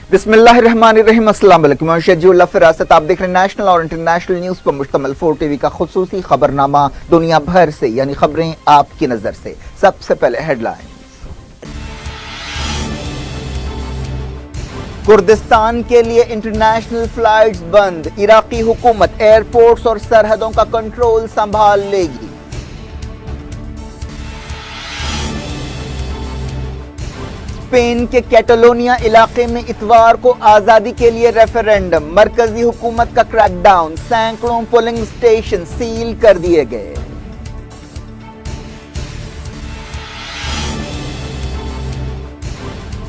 बिस्मिल्लाहिर्रहमानिर्रहीम। अस्सलाम वालेकुम। मैं शजीउल्लाह फिरासत, आप देख रहे हैं नेशनल और इंटरनेशनल न्यूज पर मुश्तमिल 4 टीवी का खुसूसी खबरनामा दुनिया भर से, यानी खबरें आपकी नजर से। सबसे पहले हेडलाइन। कुर्दिस्तान के लिए इंटरनेशनल फ्लाइट्स बंद, इराकी हुकूमत एयरपोर्ट्स और सरहदों का कंट्रोल संभाल लेगी। स्पेन के कैटलोनिया इलाके में इतवार को आजादी के लिए रेफरेंडम, मरकजी हुकूमत का क्रैकडाउन, सैकड़ों पोलिंग स्टेशन सील कर दिए गए।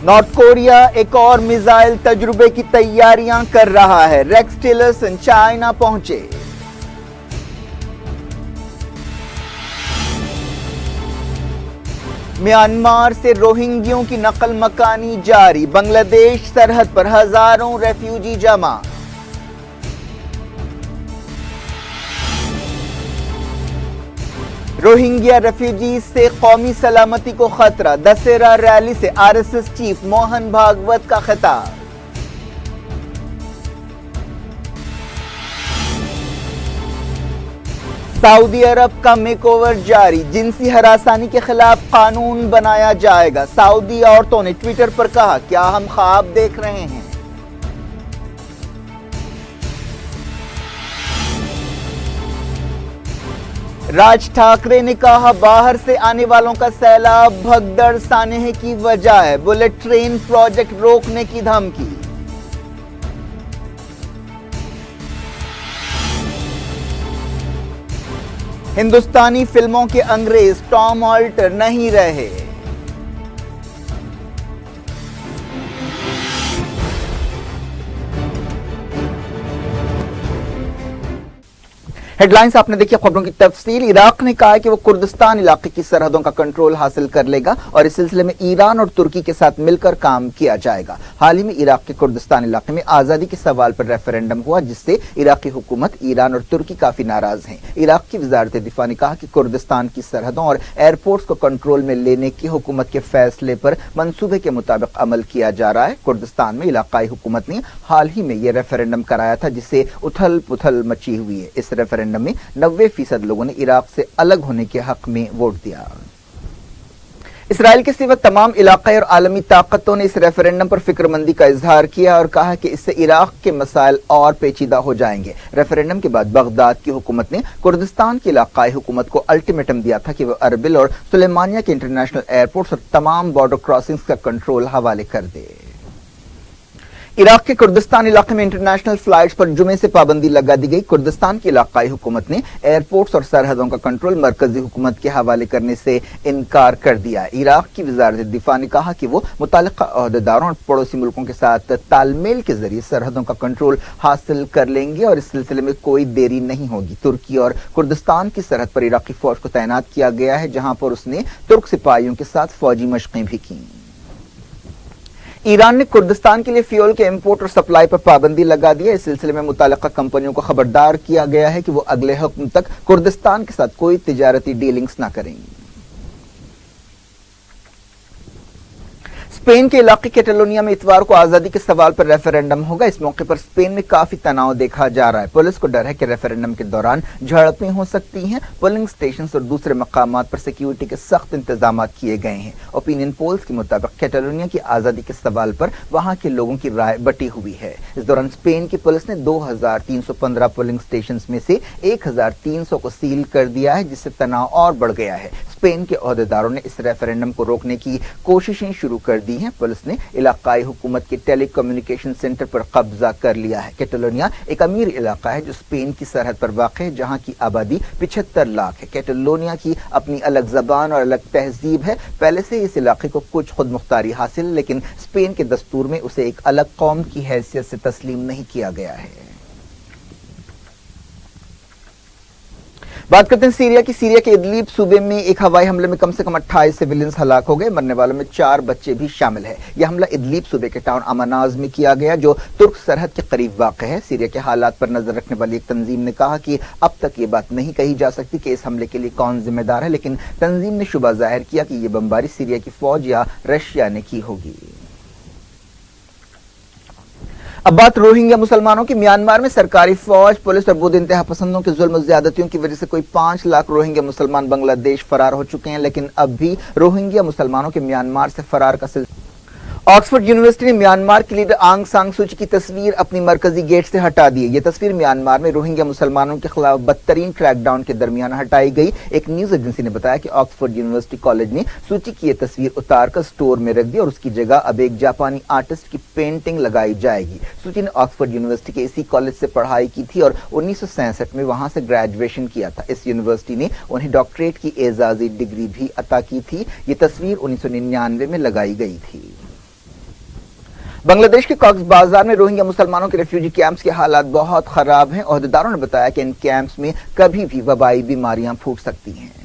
नॉर्थ कोरिया एक और मिसाइल तजुर्बे की तैयारियां कर रहा है, रेक्स टिलर्सन चाइना पहुंचे। म्यांमार से रोहिंग्यों की नकल मकानी जारी, बांग्लादेश सरहद पर हजारों रेफ्यूजी जमा। रोहिंग्या रेफ्यूजी से कौमी सलामती को खतरा, दशहरा रैली से आरएसएस चीफ मोहन भागवत का खिताब। सऊदी अरब का मेकओवर जारी, जिनसी हरासानी के खिलाफ कानून बनाया जाएगा। सऊदी औरतों ने ट्विटर पर कहा, क्या हम ख्वाब देख रहे हैं। राज ठाकरे ने कहा, बाहर से आने वालों का सैलाब भगदड़ सानेह की वजह है, बुलेट ट्रेन प्रोजेक्ट रोकने की धमकी। हिंदुस्तानी फिल्मों के अंग्रेज टॉम ऑल्टर नहीं रहे। हेडलाइंस आपने देखी, खबरों की तफसील। इराक ने कहा है कि वो कुर्दिस्तान इलाके की सरहदों का कंट्रोल हासिल कर लेगा और इस सिलसिले में ईरान और तुर्की के साथ मिलकर काम किया जाएगा। हाल ही में इराक के कुर्दिस्तान इलाके में आजादी के सवाल पर रेफरेंडम हुआ, जिससे इराकी हुकूमत, ईरान और तुर्की काफी नाराज हैं। इराक की वजारत दिफा ने कहा कि कुर्दिस्तान की सरहदों और एयरपोर्ट्स को कंट्रोल में लेने की हुकूमत के फैसले पर मंसूबे के मुताबिक अमल किया जा रहा है। कुर्दिस्तान में इलाकाई हुकूमत ने हाल ही में यह रेफरेंडम कराया था, जिससे उथल पुथल मची हुई है। इस रेफरेंडम में 90% लोगों ने इराक से अलग होने के हक में वोट दिया। इसराइल के सिवा तमाम इलाकाई और आलमी ताकतों ने इस रेफरेंडम पर फिक्रमंदी का इजहार किया और कहा कि इससे इराक के मसाइल और पेचीदा हो जाएंगे। रेफरेंडम के बाद बगदाद की हुकूमत ने कुर्दिस्तान की इलाकाई हुकूमत को अल्टीमेटम दिया था कि वह अरबिल और सुलेमानिया के इंटरनेशनल एयरपोर्ट्स और तमाम बॉर्डर क्रॉसिंग्स का कंट्रोल हवाले कर दे। इराक के कुर्दिस्तान इलाके में इंटरनेशनल फ्लाइट्स पर जुमे से पाबंदी लगा दी गई। कुर्दिस्तान की इलाकाई हुकूमत ने एयरपोर्ट्स और सरहदों का कंट्रोल मरकजी हुकूमत के हवाले करने से इनकार कर दिया। इराक की वजारत दिफा ने कहा कि वो मुताल्लिका ओहदेदारों और पड़ोसी मुल्कों के साथ तालमेल के जरिए सरहदों का कंट्रोल हासिल कर लेंगे और इस सिलसिले में कोई देरी नहीं होगी। तुर्की और कुर्दिस्तान की सरहद पर इराकी फौज को तैनात किया गया है, जहां पर उसने तुर्क सिपाहियों के साथ फौजी मशकें भी की। ईरान ने कुर्दिस्तान के लिए फ्यूल के इंपोर्ट और सप्लाई पर पाबंदी लगा दी है। इस सिलसिले में मुताल्लिका कंपनियों को खबरदार किया गया है कि वो अगले हुक्म तक कुर्दिस्तान के साथ कोई तिजारती डीलिंग्स न करेंगी। स्पेन के इलाके कैटलोनिया में इतवार को आजादी के सवाल पर रेफरेंडम होगा। इस मौके पर स्पेन में काफी तनाव देखा जा रहा है। पुलिस को डर है कि रेफरेंडम के दौरान झड़पें हो सकती हैं। पोलिंग स्टेशन और दूसरे मकामात पर सिक्योरिटी के सख्त इंतजाम किए गए हैं। ओपिनियन पोल्स के मुताबिक कैटलोनिया की आजादी के सवाल पर वहां के लोगों की राय बटी हुई है। इस दौरान स्पेन की पुलिस ने 2315 पोलिंग स्टेशन में से 1300 को सील कर दिया है, जिससे तनाव और बढ़ गया है। स्पेन के ओहदेदारों ने इस रेफरेंडम को रोकने की कोशिशें शुरू कर दी हैं। पुलिस ने इलाकाई हुकूमत के टेलीकम्युनिकेशन सेंटर पर कब्जा कर लिया है। कैटलोनिया एक अमीर इलाका है जो स्पेन की सरहद पर वाक़ है, जहां की आबादी 75 लाख है। कैटलोनिया की अपनी अलग जबान और अलग तहजीब है। पहले से इस इलाके को कुछ खुद मुख्तारी हासिल, लेकिन स्पेन के दस्तूर में उसे एक अलग कौम की हैसियत से तस्लीम नहीं किया गया है। बात करते हैं सीरिया की। सीरिया के इदलीब सूबे में एक हवाई हमले में कम से कम 28 सिविलियंस हलाक हो गए। मरने वालों में 4 बच्चे भी शामिल है। यह हमला इदलीब सूबे के टाउन अमानाज में किया गया, जो तुर्क सरहद के करीब वाक़ है। सीरिया के हालात पर नजर रखने वाली एक तंजीम ने कहा कि अब तक ये बात नहीं कही जा सकती कि इस हमले के लिए कौन जिम्मेदार है, लेकिन तंजीम ने शुबा जाहिर किया कि यह बमबारी सीरिया की फौज या रशिया ने की होगी। अब बात रोहिंग्या मुसलमानों की। म्यांमार में सरकारी फौज, पुलिस और बुद्ध इंतहा पसंदों के जुल्म ज्यादतियों की वजह से कोई 5 लाख रोहिंग्या मुसलमान बांग्लादेश फरार हो चुके हैं, लेकिन अब भी रोहिंग्या मुसलमानों के म्यांमार से फरार का सिलसिला। ऑक्सफोर्ड यूनिवर्सिटी ने म्यांमार की लीडर आंग सान सू की की तस्वीर अपनी मरकजी गेट से हटा दी है। यह तस्वीर म्यांमार में रोहिंग्या मुसलमानों के खिलाफ बदतरीन क्रैकडाउन के दरमियान हटाई गई। एक न्यूज एजेंसी ने बताया कि ऑक्सफोर्ड यूनिवर्सिटी कॉलेज ने सूची की यह तस्वीर उतारकर स्टोर में रख दी और उसकी जगह अब एक जापानी आर्टिस्ट की पेंटिंग लगाई जाएगी। सूची ने ऑक्सफोर्ड यूनिवर्सिटी के इसी कॉलेज से पढ़ाई की थी और 1967 में वहां से ग्रेजुएशन किया था। इस यूनिवर्सिटी ने उन्हें डॉक्टरेट की एजाजी डिग्री भी अता की थी। ये तस्वीर 1999 में लगाई गई थी। बांग्लादेश के कॉक्स बाजार में रोहिंग्या मुसलमानों के रेफ्यूजी कैंप्स के हालात बहुत खराब हैं। ओहदेदारों ने बताया कि इन कैंप्स में कभी भी वबाई बीमारियां फूट सकती हैं।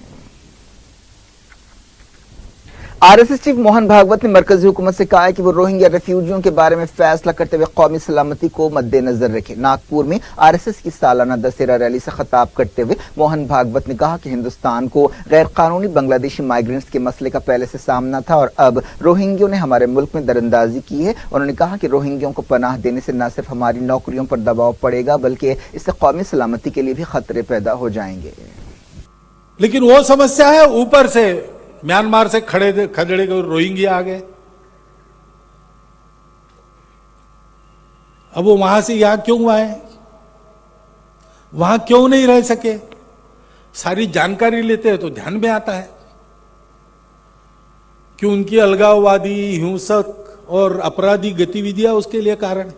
आरएसएस चीफ मोहन भागवत ने मरकजी हुकूमत से कहा है कि वो रोहिंग्या रेफ्यूजियों के बारे में फैसला करते हुए कौमी सलामती को मद्देनजर रखे। नागपुर में आरएसएस की सालाना दशहरा रैली से खिताब करते हुए मोहन भागवत ने कहा कि हिंदुस्तान को गैर कानूनी बांग्लादेशी माइग्रेंट्स के मसले का पहले से सामना था और अब रोहिंग्यों ने हमारे मुल्क में दरअंदाजी की है। उन्होंने कहा कि रोहिंग्यों को पनाह देने से न सिर्फ हमारी नौकरियों पर दबाव पड़ेगा बल्कि इससे कौमी सलामती के लिए भी खतरे पैदा हो जाएंगे। लेकिन वो समस्या है ऊपर से म्यांमार से खदेड़े गए रोहिंग्या आ गए। अब वो वहां से यहां क्यों आए, वहां क्यों नहीं रह सके? सारी जानकारी लेते हैं तो ध्यान में आता है कि उनकी अलगाववादी, हिंसक और अपराधी गतिविधियां उसके लिए कारण है।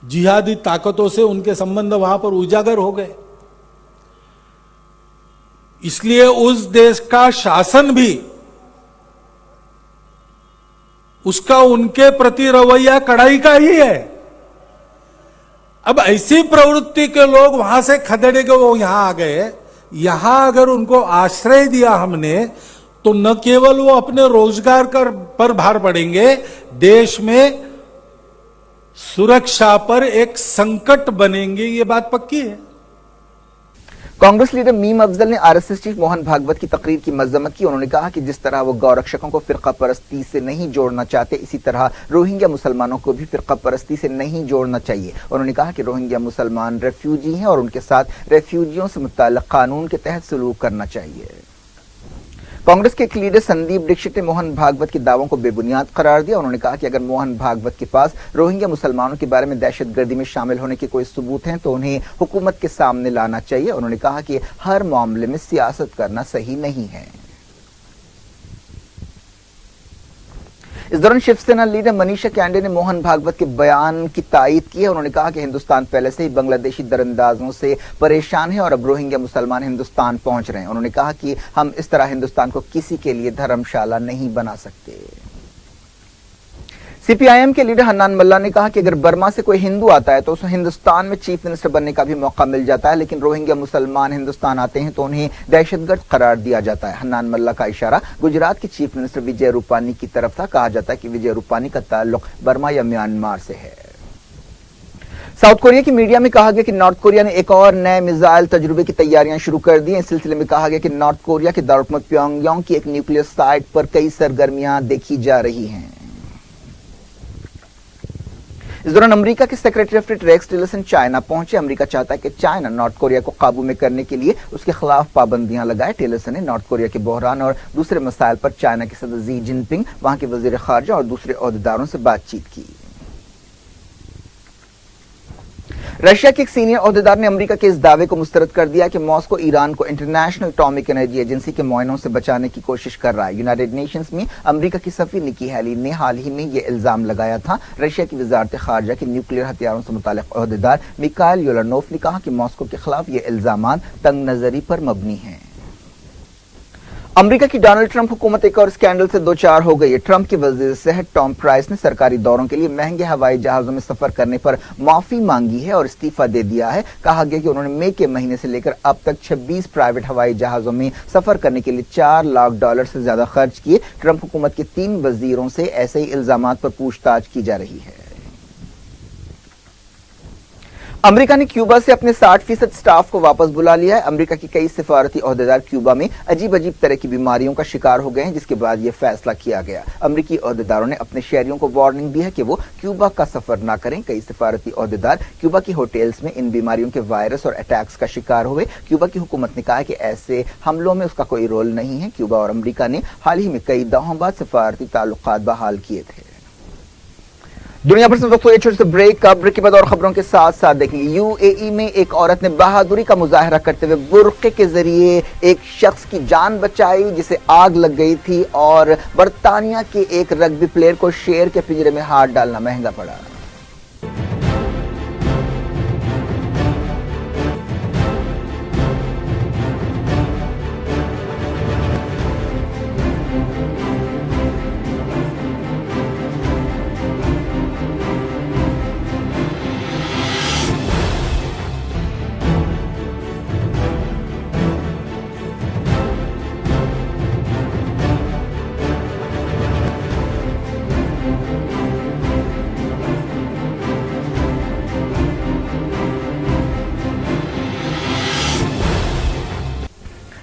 जिहादी ताकतों से उनके संबंध वहां पर उजागर हो गए। इसलिए उस देश का शासन भी उसका उनके प्रति रवैया कड़ाई का ही है। अब ऐसी प्रवृत्ति के लोग वहां से खदेड़े गए, वो यहां आ गए। यहां अगर उनको आश्रय दिया हमने तो न केवल वो अपने रोजगार पर भार पड़ेंगे, देश में सुरक्षा पर एक संकट बनेंगे, ये बात पक्की है। कांग्रेस लीडर मीम अफजल ने आरएसएस चीफ मोहन भागवत की तकरीर की मजम्मत की। उन्होंने कहा कि जिस तरह वो गौरक्षकों को फिरका परस्ती से नहीं जोड़ना चाहते, इसी तरह रोहिंग्या मुसलमानों को भी फिरका परस्ती से नहीं जोड़ना चाहिए। उन्होंने कहा कि रोहिंग्या मुसलमान रेफ्यूजी हैं और उनके साथ रेफ्यूजियों से मुताल्लिक कानून के तहत सलूक करना चाहिए। कांग्रेस के एक लीडर संदीप दीक्षित ने मोहन भागवत के दावों को बेबुनियाद करार दिया। उन्होंने कहा कि अगर मोहन भागवत के पास रोहिंग्या मुसलमानों के बारे में दहशतगर्दी में शामिल होने के कोई सबूत हैं तो उन्हें हुकूमत के सामने लाना चाहिए। उन्होंने कहा कि हर मामले में सियासत करना सही नहीं है। इस दौरान शिवसेना लीडर मनीषा कैंडे ने मोहन भागवत के बयान की तायीद की है। उन्होंने कहा कि हिंदुस्तान पहले से ही बांग्लादेशी दरअंदाजों से परेशान है और अब रोहिंग्या मुसलमान हिंदुस्तान पहुंच रहे हैं। उन्होंने कहा कि हम इस तरह हिंदुस्तान को किसी के लिए धर्मशाला नहीं बना सकते। सीपीआईएम के लीडर हन्नान मल्ला ने कहा कि अगर बर्मा से कोई हिंदू आता है तो उसे हिंदुस्तान में चीफ मिनिस्टर बनने का भी मौका मिल जाता है, लेकिन रोहिंग्या मुसलमान हिंदुस्तान आते हैं तो उन्हें दहशतगर्द करार दिया जाता है। हन्नान मल्ला का इशारा गुजरात के चीफ मिनिस्टर विजय रूपानी की तरफ था। कहा जाता है कि विजय रूपानी का ताल्लुक बर्मा या म्यांमार से है। साउथ कोरिया की मीडिया में कहा गया कि नॉर्थ कोरिया ने एक और नए मिसाइल तजुर्बे की तैयारियां शुरू कर दी हैं। इस सिलसिले में कहा गया कि नॉर्थ कोरिया के दारुल प्योंगयांग की एक न्यूक्लियर साइट पर कई सरगर्मियां देखी जा रही हैं। इस दौरान अमेरिका के secretary of state Rex Tillerson China पहुंचे। अमेरिका चाहता है कि चाइना नॉर्थ कोरिया को काबू में करने के लिए उसके खिलाफ पाबंदियां लगाए। टिलरसन ने नॉर्थ कोरिया के बहरान और दूसरे मसाइल पर चाइना के सदर जी जिनपिंग, वहां के वजीर खारजा और दूसरे ओहदेदारों से बातचीत की। रशिया के एक सीनियर ओहदेदार ने अमेरिका के इस दावे को मुस्तरद कर दिया कि मॉस्को ईरान को इंटरनेशनल एटॉमिक एनर्जी एजेंसी के मुआयनों से बचाने की कोशिश कर रहा है। यूनाइटेड नेशंस में अमेरिका की सफीर निकी हैली ने हाल ही में यह इल्जाम लगाया था। रशिया की वजारत खारजा के न्यूक्लियर हथियारों से मुताल्लिक ओहदेदार मिखाइल योलानोफ ने कहा कि मॉस्को के खिलाफ ये इल्जाम तंग नजरी पर मबनी हैं। अमेरिका की डोनाल्ड ट्रंप हुकूमत एक और स्कैंडल से दो चार हो गई है। ट्रंप के वजीर सेहत टॉम प्राइस ने सरकारी दौरों के लिए महंगे हवाई जहाजों में सफर करने पर माफी मांगी है और इस्तीफा दे दिया है। कहा गया कि उन्होंने मई के महीने से लेकर अब तक 26 प्राइवेट हवाई जहाजों में सफर करने के लिए $4 लाख से ज्यादा खर्च किए। ट्रंप हुकूमत के 3 वजीरों से ऐसे ही इल्जामात पर पूछताछ की जा रही है। अमेरिका ने क्यूबा से अपने 60% स्टाफ को वापस बुला लिया है। अमेरिका के कई सिफारती ओहदेदार क्यूबा में अजीब अजीब तरह की बीमारियों का शिकार हो गए हैं, जिसके बाद यह फैसला किया गया। अमेरिकी ओहदेदारों ने अपने शहरियों को वार्निंग दी है कि वो क्यूबा का सफर ना करें। कई सिफारती ओहदेदार क्यूबा की होटल्स में इन बीमारियों के वायरस और अटैक्स का शिकार हुए। क्यूबा की हुकूमत ने कहा है कि ऐसे हमलों में उसका कोई रोल नहीं है। क्यूबा और अमेरिका ने हाल ही में कई दौहों बाद सिफारती ताल्लुकात बहाल किए थे। दुनिया भर से वक्त हुए छोटे से ब्रेक के बाद और खबरों के साथ साथ देखेंगे। यूएई में एक औरत ने बहादुरी का मुजाहरा करते हुए बुर्के के जरिए एक शख्स की जान बचाई जिसे आग लग गई थी, और बर्तानिया के एक रग्बी प्लेयर को शेर के पिंजरे में हाथ डालना महंगा पड़ा।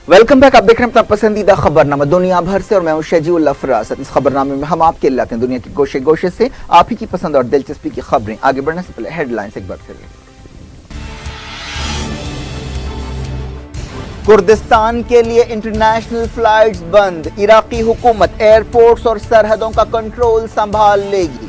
Welcome back. आप देख रहे हैं अपना पसंदीदा खबरनामा दुनिया भर से, और मैं हूं शजीउल्लाह फरासत। इस खबरनामे में हम आपके लाते हैं दुनिया के गोशे गोशे से आप ही की पसंद और दिलचस्पी की खबरें। आगे बढ़ने से पहले हेडलाइंस एक बार फिर। कुर्दिस्तान के लिए इंटरनेशनल फ्लाइट्स बंद। इराकी हुकूमत एयरपोर्ट्स और सरहदों का कंट्रोल संभाल लेगी।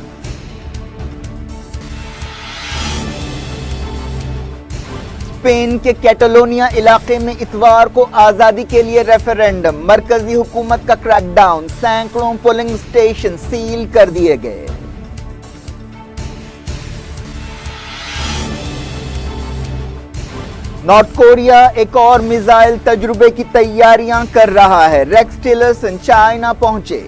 स्पेन के कैटलोनिया इलाके में इतवार को आजादी के लिए रेफरेंडम। मरकजी हुकूमत का क्रैकडाउन, सैकड़ों पोलिंग स्टेशन सील कर दिए गए। नॉर्थ कोरिया एक और मिसाइल तजुर्बे की तैयारियां कर रहा है। रेक्स टिलर्सन चाइना पहुंचे।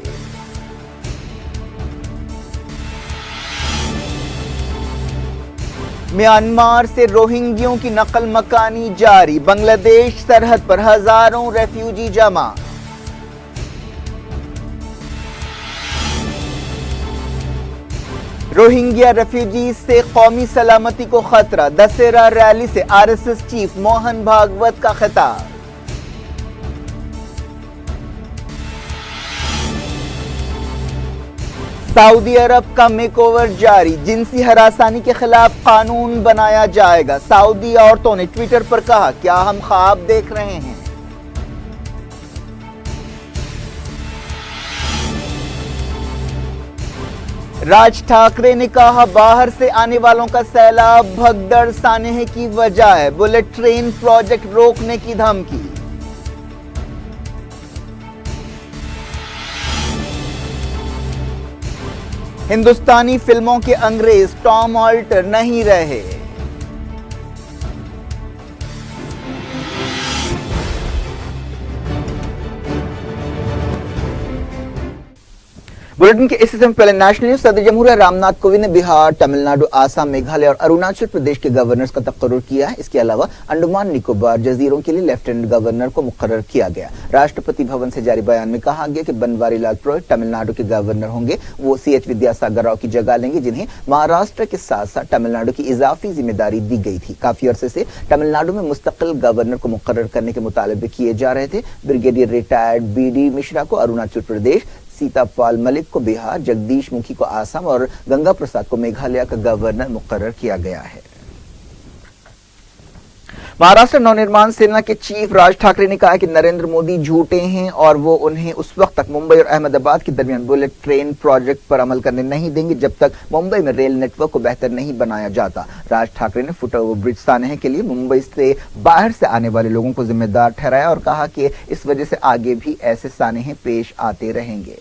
म्यांमार से रोहिंग्यों की नकल मकानी जारी। बांग्लादेश सरहद पर हजारों रेफ्यूजी जमा। रोहिंग्या रेफ्यूजीज से कौमी सलामती को खतरा। दशहरा रैली से आरएसएस चीफ मोहन भागवत का खिताब। सऊदी अरब का मेकओवर जारी। जिनसी हरासानी के खिलाफ कानून बनाया जाएगा। सऊदी औरतों ने ट्विटर पर कहा, क्या हम ख्वाब देख रहे हैं। राज ठाकरे ने कहा, बाहर से आने वालों का सैलाब भगदड़ सानेह की वजह है। बुलेट ट्रेन प्रोजेक्ट रोकने की धमकी। हिंदुस्तानी फिल्मों के अंग्रेज टॉम ऑल्टर नहीं रहे। बुलेटिन के इस हिस्से में पहले नेशनल न्यूज। सदर जमहूरिया रामनाथ कोविंद ने बिहार, तमिलनाडु, आसाम, मेघालय और अरुणाचल प्रदेश के गवर्नर्स का तकर्रुर किया है। इसके अलावा अंडमान निकोबार जजीरों के लिए लेफ्टिनेंट गवर्नर को मुकर्रर किया गया। राष्ट्रपति भवन से जारी बयान में कहा गया कि बनवारी लाल पुरोहित तमिलनाडु के गवर्नर होंगे। वो CH विद्यासागर राव की जगह लेंगे, जिन्हें महाराष्ट्र के साथ साथ तमिलनाडु की इजाफी जिम्मेदारी दी गई थी। काफी अरसे से तमिलनाडु में मुस्तकिल गवर्नर को मुकर्रर करने के मुतालबे किए जा रहे थे। ब्रिगेडियर रिटायर्ड BD मिश्रा को अरुणाचल प्रदेश, सीतापाल मलिक को बिहार, जगदीश मुखी को आसाम और गंगा प्रसाद को मेघालय का गवर्नर मुकर्रर किया गया है। महाराष्ट्र नवनिर्माण सेना के चीफ राज ठाकरे ने कहा कि नरेंद्र मोदी झूठे हैं और वो उन्हें उस वक्त तक मुंबई और अहमदाबाद के दरमियान बुलेट ट्रेन प्रोजेक्ट पर अमल करने नहीं देंगे जब तक मुंबई में रेल नेटवर्क को बेहतर नहीं बनाया जाता। राज ठाकरे ने फुटओवर ब्रिज सानेह के लिए मुंबई से बाहर से आने वाले लोगों को जिम्मेदार ठहराया और कहा कि इस वजह से आगे भी ऐसे सानेह पेश आते रहेंगे।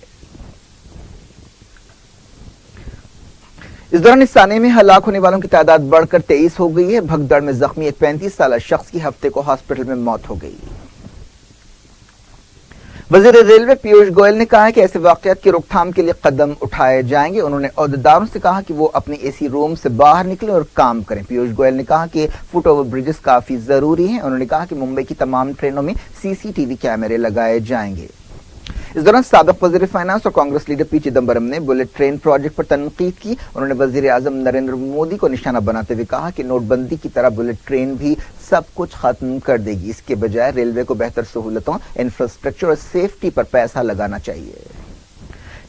इस दौरान इस साने में हलाक होने वालों की तादाद बढ़कर 23 हो गई है। भगदड़ में जख्मी एक 35 साल शख्स की हफ्ते को हॉस्पिटल में मौत हो गई। वजीर रेलवे पीयूष गोयल ने कहा है कि ऐसे वाकयात की रोकथाम के लिए कदम उठाए जाएंगे। उन्होंने ओहदेदारों से कहा कि वो अपने एसी रूम से बाहर निकलें और काम करें। पीयूष गोयल ने कहा कि फुट ओवर ब्रिजेस काफी जरूरी हैं। उन्होंने कहा कि मुंबई की तमाम ट्रेनों में CCTV कैमरे लगाए जाएंगे। इस दौरान साबिक वजीर फाइनेंस और कांग्रेस लीडर पी चिदम्बरम ने बुलेट ट्रेन प्रोजेक्ट पर तनकीद की। उन्होंने वजीर आजम नरेंद्र मोदी को निशाना बनाते हुए कहा कि नोटबंदी की तरह बुलेट ट्रेन भी सब कुछ खत्म कर देगी, इसके बजाय रेलवे को बेहतर सहूलतों, इंफ्रास्ट्रक्चर और सेफ्टी पर पैसा लगाना चाहिए।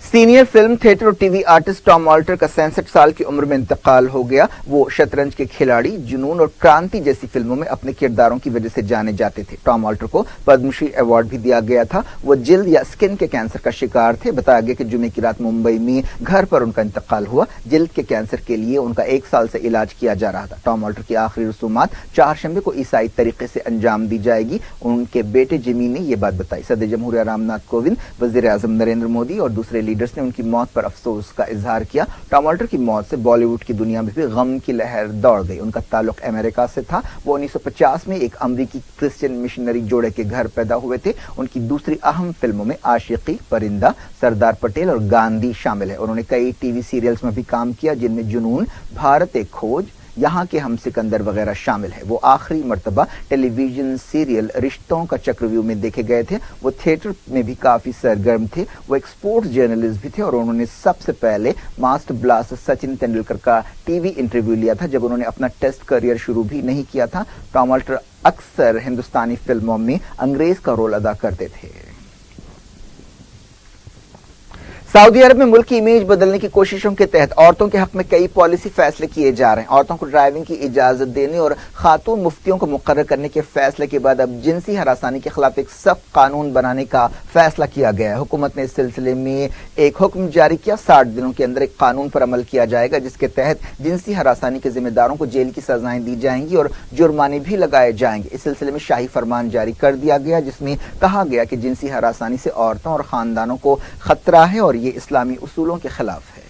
सीनियर फिल्म, थिएटर और टीवी आर्टिस्ट टॉम ऑल्टर का 67 साल की उम्र में इंतकाल हो गया। वो शतरंज के खिलाड़ी, जुनून और क्रांति जैसी फिल्मों में अपने किरदारों की वजह से जाने जाते थे। टॉम ऑल्टर को पद्मश्री अवार्ड भी दिया गया था। वो जिल्द या स्किन के कैंसर का शिकार थे। बताया गया कि जुमे की रात मुंबई में घर पर उनका इंतकाल हुआ। जिल्द के कैंसर के लिए उनका 1 साल से इलाज किया जा रहा था। टॉम ऑल्टर की आखिरी रसूमात 4 शंबे को ईसाई तरीके से अंजाम दी जाएगी। उनके बेटे जिमी ने यह बात बताई। सदर जमहूरिया रामनाथ कोविंद, वजीर आजम नरेंद्र मोदी और दूसरे लीडर्स ने उनकी मौत पर अफसोस का इजहार किया। टॉम ऑल्टर की मौत से बॉलीवुड की दुनिया में भी गम की लहर दौड़ गई। उनका ताल्लुक अमेरिका से था। वो 1950 में एक अमरीकी क्रिश्चियन मिशनरी जोड़े के घर पैदा हुए थे। उनकी दूसरी अहम फिल्मों में आशिकी, परिंदा, सरदार पटेल और गांधी शामिल है। उन्होंने कई टीवी सीरियल्स में भी काम किया, जिनमें जुनून, भारत एक खोज, यहाँ के हम सिकंदर वगैरह शामिल है। वो आखिरी मर्तबा टेलीविजन सीरियल रिश्तों का चक्रव्यूह में देखे गए थे। वो थिएटर में भी काफी सरगर्म थे। वो एक स्पोर्ट्स जर्नलिस्ट भी थे और उन्होंने सबसे पहले मास्टर ब्लास्टर सचिन तेंदुलकर का टीवी इंटरव्यू लिया था, जब उन्होंने अपना टेस्ट करियर शुरू भी नहीं किया था। टॉम ऑल्टर अक्सर हिंदुस्तानी फिल्मों में अंग्रेज का रोल अदा करते थे। सऊदी अरब में मुल्क की इमेज बदलने की कोशिशों के तहत औरतों के हक में कई पॉलिसी फैसले किए जा रहे हैं। औरतों को ड्राइविंग की इजाजत देने और खातून मुफ्तियों को मुकर्रर करने के फैसले के बाद अब जिनसी हरासानी के खिलाफ एक सख्त कानून बनाने का फैसला किया गया है। हुकूमत ने इस सिलसिले में एक हुक्म जारी किया। 60 दिनों के अंदर एक कानून पर अमल किया जाएगा, जिसके तहत जिनसी हरासानी के जिम्मेदारों को जेल की सजाएं दी जाएंगी और जुर्माने भी लगाए जाएंगे। इस सिलसिले में शाही फरमान जारी कर दिया गया, जिसमें कहा गया कि जिनसी हरासानी से औरतों और खानदानों को खतरा है और ये इस्लामी उसूलों के खिलाफ है।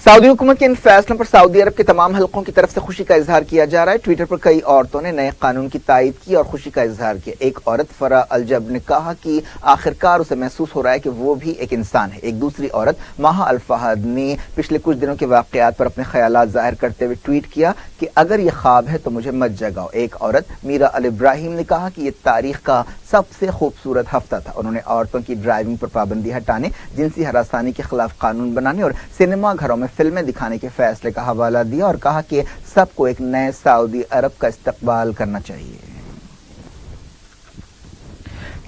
सऊदी हुकूमत के इन फैसलों पर सऊदी अरब के तमाम हलकों की तरफ से खुशी का इजहार किया जा रहा है। ट्विटर पर कई औरतों ने नए कानून की तायद की और खुशी का इजहार किया। एक औरत फरा अल-जब ने कहा कि आखिरकार उसे महसूस हो रहा है कि वो भी एक इंसान है। एक दूसरी औरत माहा अल-फहद ने पिछले कुछ दिनों के वाकयात पर अपने ख्यालात जाहिर करते हुए ट्वीट किया कि अगर ये ख्वाब है तो मुझे मत जगाओ। एक औरत मीरा अल इब्राहिम ने कहा कि ये तारीख का सबसे खूबसूरत हफ्ता था। उन्होंने औरतों की ड्राइविंग पर पाबंदी हटाने, जिनसी हरासानी के खिलाफ कानून बनाने और सिनेमा घरों में फिल्में दिखाने के फैसले का हवाला दिया और कहा कि सबको एक नए सऊदी अरब का इस्तकबाल करना चाहिए।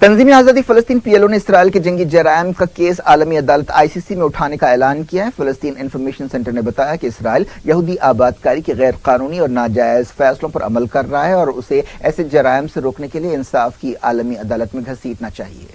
तंजीम आजादी फलस्तीन पीएलओ ने इसराइल के जंगी जराइम का केस आलमी अदालत आईसीसी में उठाने का ऐलान किया है। फलस्तीन इंफॉर्मेशन सेंटर ने बताया कि इसराइल यहूदी आबादकारी के गैर कानूनी और नाजायज फैसलों पर अमल कर रहा है और उसे ऐसे जराइम से रोकने के लिए इंसाफ की आलमी अदालत में घसीटना चाहिए।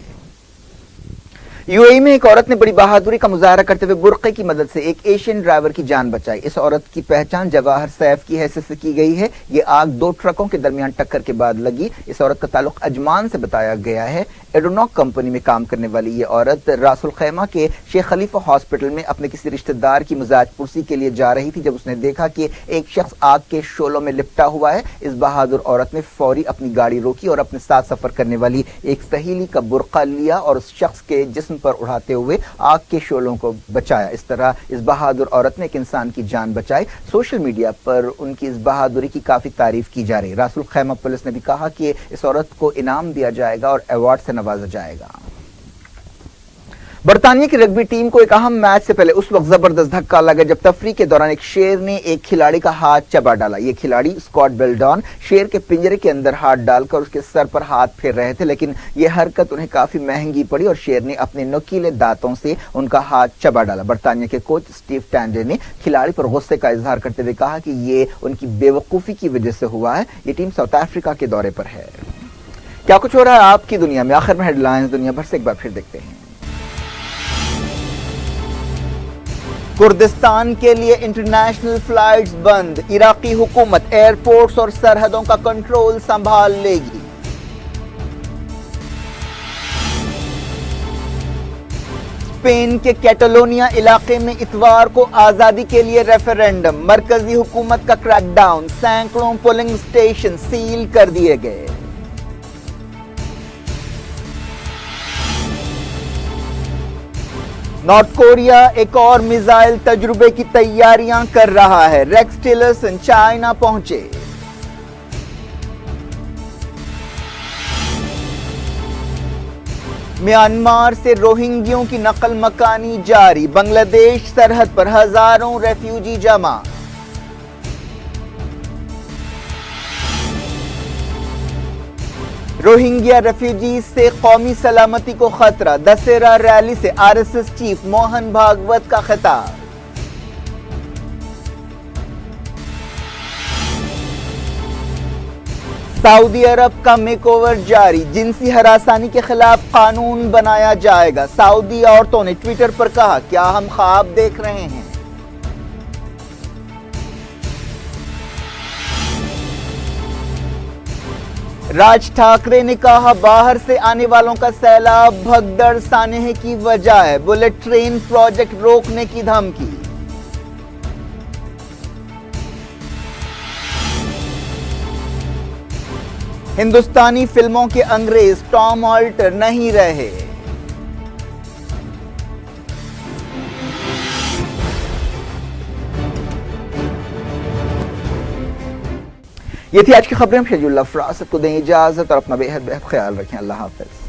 यूएई में एक औरत ने बड़ी बहादुरी का मुजाहरा करते हुए बुर्के की मदद से एक एशियन ड्राइवर की जान बचाई। इस औरत की पहचान जवाहर सैफ की हैसियत से की गई है। ये आग 2 ट्रकों के दरमियान टक्कर के बाद लगी। इस औरत का ताल्लुक अजमान से बताया गया है। एडोनॉक कंपनी में काम करने वाली ये औरत रासुल खैमा के शेख खलीफा हॉस्पिटल में अपने किसी रिश्तेदार की मिजाज पुरसी के लिए जा रही थी, जब उसने देखा कि एक शख्स आग के शोलों में लिपटा हुआ है। इस बहादुर औरत ने फौरी अपनी गाड़ी रोकी और अपने साथ सफर करने वाली एक सहेली का बुर्का लिया और उस शख्स के जिस्म पर उड़ाते हुए आग के शोलों को बचाया। इस तरह इस बहादुर औरत ने एक इंसान की जान बचाई। सोशल मीडिया पर उनकी इस बहादुरी की काफी तारीफ की जा रही है। रासुल खैमा पुलिस ने भी कहा कि इस औरत को इनाम दिया जाएगा और अवार्ड से नवाजा जाएगा। बरतानिया की रग्बी टीम को एक अहम मैच से पहले उस वक्त जबरदस्त धक्का लगा जब तफरी के दौरान एक शेर ने एक खिलाड़ी का हाथ चबा डाला। ये खिलाड़ी स्कॉट बेल्डॉन शेर के पिंजरे के अंदर हाथ डालकर उसके सर पर हाथ फेर रहे थे, लेकिन यह हरकत उन्हें काफी महंगी पड़ी और शेर ने अपने नुकीले दांतों से उनका हाथ चबा डाला। बरतानिया के कोच स्टीव टैंडे ने खिलाड़ी पर गुस्से का इजहार करते हुए कहा कि ये उनकी बेवकूफी की वजह से हुआ है। ये टीम साउथ अफ्रीका के दौरे पर है। क्या कुछ हो रहा है आपकी दुनिया में, आखिर में हेडलाइंस दुनिया भर से एक बार फिर देखते हैं। कुर्दिस्तान के लिए इंटरनेशनल फ्लाइट्स बंद। इराकी हुकूमत एयरपोर्ट्स और सरहदों का कंट्रोल संभाल लेगी। स्पेन के कैटलोनिया इलाके में इतवार को आजादी के लिए रेफरेंडम। मरकजी हुकूमत का क्रैकडाउन, सैकड़ों पोलिंग स्टेशन सील कर दिए गए। नॉर्थ कोरिया एक और मिसाइल तजुर्बे की तैयारियां कर रहा है। रेक्स टिलर्सन चाइना पहुंचे। म्यांमार से रोहिंग्यों की नकल मकानी जारी, बांग्लादेश सरहद पर हजारों रेफ्यूजी जमा। रोहिंग्या रेफ्यूजी से कौमी सलामती को खतरा, दशहरा रैली से आरएसएस चीफ मोहन भागवत का खिताब। सऊदी अरब का मेकओवर जारी, जिनसी हरासानी के खिलाफ कानून बनाया जाएगा। सऊदी औरतों ने ट्विटर पर कहा, क्या हम ख्वाब देख रहे हैं। राज ठाकरे ने कहा, बाहर से आने वालों का सैलाब भगदड़ सानेह की वजह है, बुलेट ट्रेन प्रोजेक्ट रोकने की धमकी। हिंदुस्तानी फिल्मों के अंग्रेज टॉम ऑल्टर नहीं रहे। ये थी आज की खबरें। शेजुल्ला फरासत को दें इजाजत और अपना बेहद ख्याल रखें। अल्लाह हाफिज।